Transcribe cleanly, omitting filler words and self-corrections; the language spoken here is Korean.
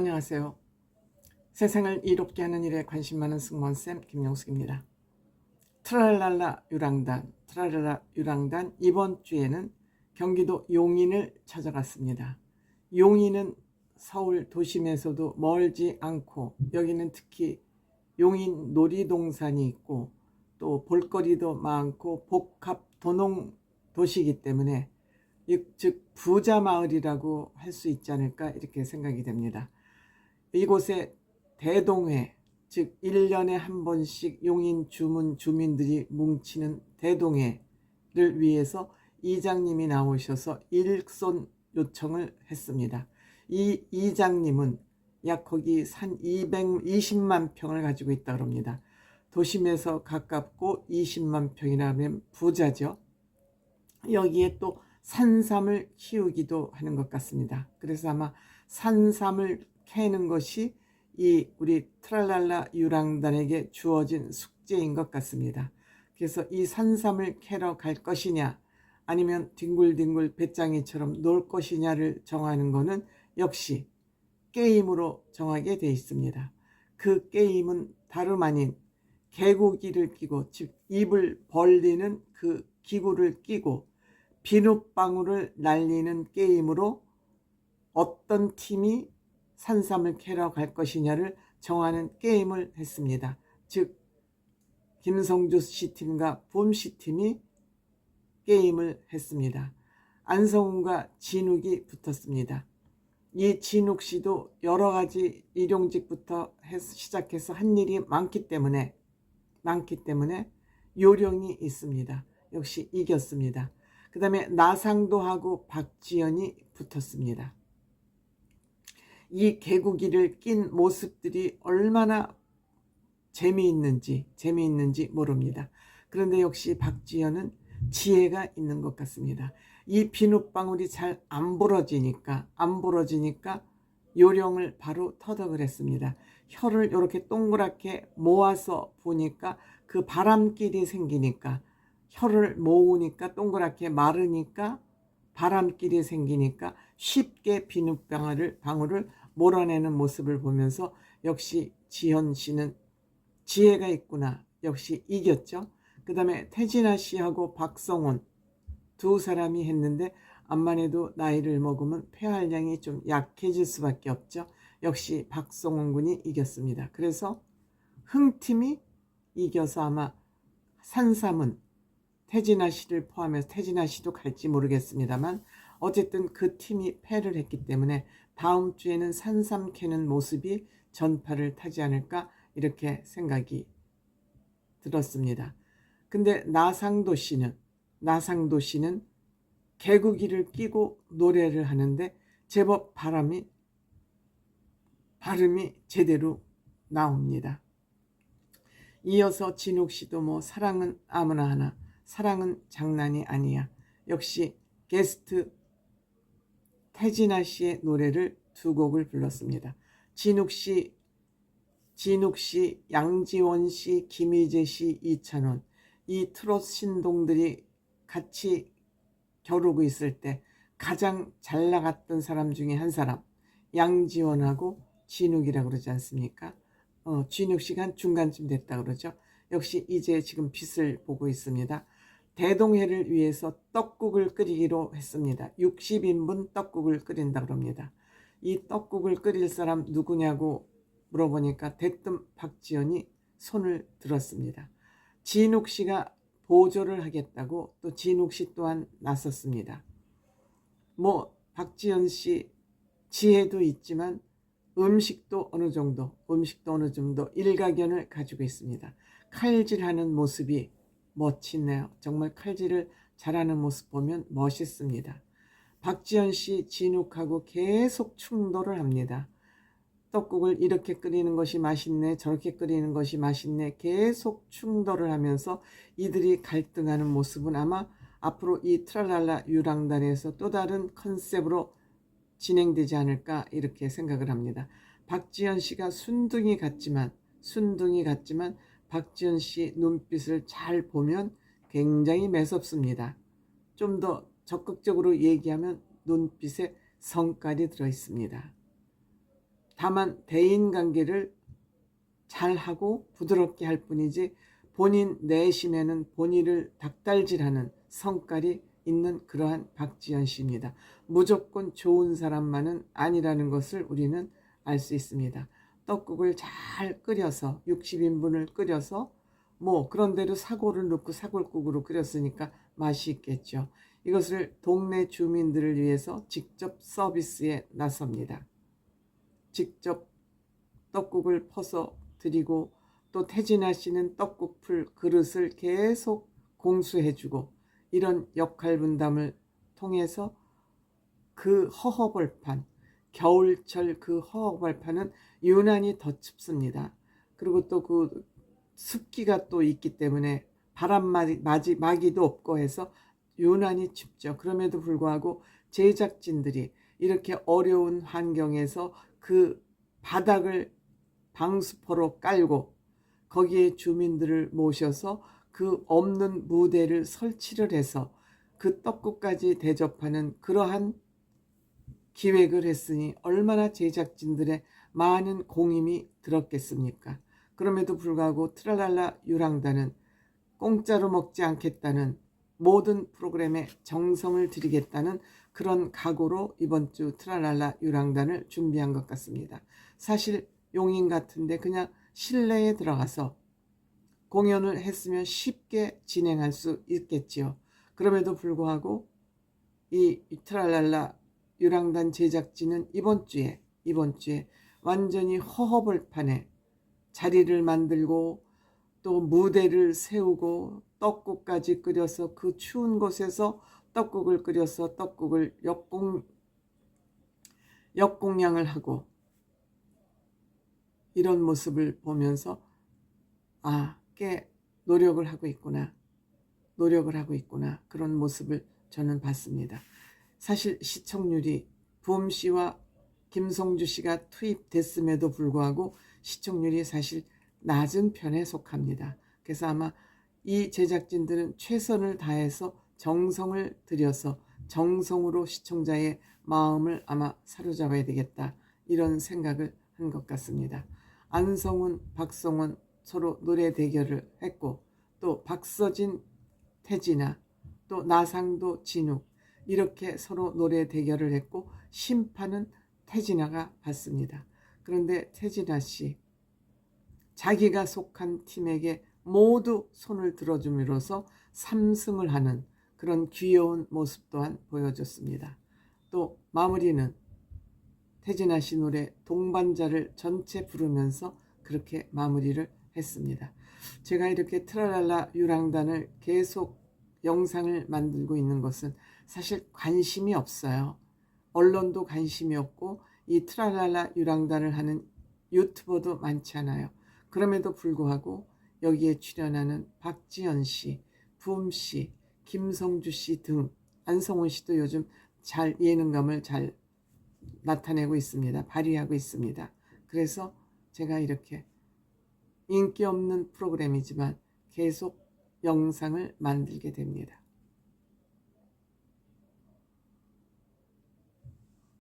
안녕하세요. 세상을 이롭게 하는 일에 관심 많은 승무원쌤 김용숙입니다. 트랄랄라 유랑단 이번 주에는 경기도 용인을 찾아갔습니다. 용인은 서울 도심에서도 멀지 않고 여기는 특히 용인 놀이동산이 있고 또 볼거리도 많고 복합 도농 도시이기 때문에 즉 부자 마을이라고 할 수 있지 않을까 이렇게 생각이 됩니다. 이곳에 대동회, 즉 1년에 한 번씩 용인 주민들이 뭉치는 대동회를 위해서 이장님이 나오셔서 일손 요청을 했습니다. 이 이장님은 약 거기 산 220만 평을 가지고 있다고 합니다. 도심에서 가깝고 20만 평이라면 부자죠. 여기에 또 산삼을 키우기도 하는 것 같습니다. 그래서 아마 산삼을 캐는 것이 이 우리 트랄랄라 유랑단에게 주어진 숙제인 것 같습니다. 그래서 이 산삼을 캐러 갈 것이냐 아니면 뒹굴뒹굴 배짱이처럼 놀 것이냐를 정하는 것은 역시 게임으로 정하게 되어 있습니다. 그 게임은 다름 아닌 개구기를 끼고 즉 입을 벌리는 그 기구를 끼고 비눗방울을 날리는 게임으로 어떤 팀이 산삼을 캐러 갈 것이냐를 정하는 게임을 했습니다. 즉 김성주 씨 팀과 봄 씨 팀이 게임을 했습니다. 안성훈과 진욱이 붙었습니다. 이 진욱 씨도 여러 가지 일용직부터 시작해서 한 일이 많기 때문에 요령이 있습니다. 역시 이겼습니다. 그 다음에 나상도하고 박지연이 붙었습니다. 이 개구기를 낀 모습들이 얼마나 재미있는지 모릅니다. 그런데 역시 박지연은 지혜가 있는 것 같습니다. 이 비눗방울이 잘 안 부러지니까 요령을 바로 터득을 했습니다. 혀를 이렇게 동그랗게 모아서 보니까 그 바람길이 생기니까 혀를 모으니까 동그랗게 마르니까 바람길이 생기니까 쉽게 비눗방울을 몰아내는 모습을 보면서 역시 지현 씨는 지혜가 있구나. 역시 이겼죠. 그 다음에 태진아 씨하고 박성훈 두 사람이 했는데 암만 해도 나이를 먹으면 폐활량이 좀 약해질 수밖에 없죠. 역시 박성훈 군이 이겼습니다. 그래서 흥팀이 이겨서 아마 산삼은 태진아 씨를 포함해서 태진아 씨도 갈지 모르겠습니다만 어쨌든 그 팀이 패를 했기 때문에 다음 주에는 산삼 캐는 모습이 전파를 타지 않을까 이렇게 생각이 들었습니다. 근데 나상도 씨는 개구기를 끼고 노래를 하는데 제법 발음이 제대로 나옵니다. 이어서 진욱 씨도 뭐 사랑은 아무나 하나, 사랑은 장난이 아니야. 역시 게스트 태진아 씨의 노래를 두 곡을 불렀습니다. 진욱 씨, 양지원 씨, 김희재 씨, 이찬원 이 트롯 신동들이 같이 겨루고 있을 때 가장 잘 나갔던 사람 중에 한 사람 양지원하고 진욱이라고 그러지 않습니까? 진욱 씨가 한 중간쯤 됐다 그러죠. 역시 이제 지금 빛을 보고 있습니다. 대동회를 위해서 떡국을 끓이기로 했습니다. 60인분 떡국을 끓인다 그럽니다. 이 떡국을 끓일 사람 누구냐고 물어보니까 대뜸 박지연이 손을 들었습니다. 진욱 씨가 보조를 하겠다고 또 진욱 씨 또한 나섰습니다. 뭐 박지연 씨 지혜도 있지만 음식도 어느 정도 일가견을 가지고 있습니다. 칼질하는 모습이 멋지네요. 정말 칼질을 잘하는 모습 보면 멋있습니다. 박지연 씨 진욱하고 계속 충돌을 합니다. 떡국을 이렇게 끓이는 것이 맛있네, 저렇게 끓이는 것이 맛있네, 계속 충돌을 하면서 이들이 갈등하는 모습은 아마 앞으로 이 트랄랄라 유랑단에서 또 다른 컨셉으로 진행되지 않을까 이렇게 생각을 합니다. 박지연 씨가 순둥이 같지만 박지연 씨 눈빛을 잘 보면 굉장히 매섭습니다. 좀 더 적극적으로 얘기하면 눈빛에 성깔이 들어 있습니다. 다만 대인관계를 잘하고 부드럽게 할 뿐이지 본인 내심에는 본인을 닭달질하는 성깔이 있는 그러한 박지연 씨입니다. 무조건 좋은 사람만은 아니라는 것을 우리는 알 수 있습니다. 떡국을 잘 끓여서 60인분을 끓여서 뭐 그런대로 사골을 넣고 사골국으로 끓였으니까 맛이 있겠죠. 이것을 동네 주민들을 위해서 직접 서비스에 나섭니다. 직접 떡국을 퍼서 드리고 또 태진아 씨는 떡국 풀 그릇을 계속 공수해주고 이런 역할 분담을 통해서 그 허허벌판, 겨울철 그 허허벌판은 유난히 더 춥습니다. 그리고 또 그 습기가 또 있기 때문에 바람막이도 없고 해서 유난히 춥죠. 그럼에도 불구하고 제작진들이 이렇게 어려운 환경에서 그 바닥을 방수포로 깔고 거기에 주민들을 모셔서 그 없는 무대를 설치를 해서 그 떡국까지 대접하는 그러한 기획을 했으니 얼마나 제작진들의 많은 공임이 들었겠습니까? 그럼에도 불구하고 트랄랄라 유랑단은 공짜로 먹지 않겠다는 모든 프로그램에 정성을 들이겠다는 그런 각오로 이번 주 트랄랄라 유랑단을 준비한 것 같습니다. 사실 용인 같은데 그냥 실내에 들어가서 공연을 했으면 쉽게 진행할 수 있겠지요. 그럼에도 불구하고 이 트랄랄라 유랑단 제작진은 이번 주에 완전히 허허벌판에 자리를 만들고 또 무대를 세우고 떡국까지 끓여서 그 추운 곳에서 떡국을 끓여서 떡국을 역공양을 하고 이런 모습을 보면서 꽤 노력을 하고 있구나 그런 모습을 저는 봤습니다. 사실 시청률이 부음 씨와 김성주 씨가 투입됐음에도 불구하고 시청률이 사실 낮은 편에 속합니다. 그래서 아마 이 제작진들은 최선을 다해서 정성을 들여서 정성으로 시청자의 마음을 아마 사로잡아야 되겠다 이런 생각을 한 것 같습니다. 안성훈, 박성원 서로 노래 대결을 했고 또 박서진, 태진아, 또 나상도, 진욱 이렇게 서로 노래 대결을 했고 심판은 태진아가 받습니다. 그런데 태진아 씨 자기가 속한 팀에게 모두 손을 들어줌으로써 3승을 하는 그런 귀여운 모습 또한 보여줬습니다. 또 마무리는 태진아 씨 노래 동반자를 전체 부르면서 그렇게 마무리를 했습니다. 제가 이렇게 트랄랄라 유랑단을 계속 영상을 만들고 있는 것은 사실 관심이 없어요. 언론도 관심이 없고 이 트랄랄라 유랑단을 하는 유튜버도 많지 않아요. 그럼에도 불구하고 여기에 출연하는 박지연 씨, 부음 씨, 김성주 씨 등 안성훈 씨도 요즘 잘 예능감을 잘 나타내고 있습니다. 발휘하고 있습니다. 그래서 제가 이렇게 인기 없는 프로그램이지만 계속 영상을 만들게 됩니다.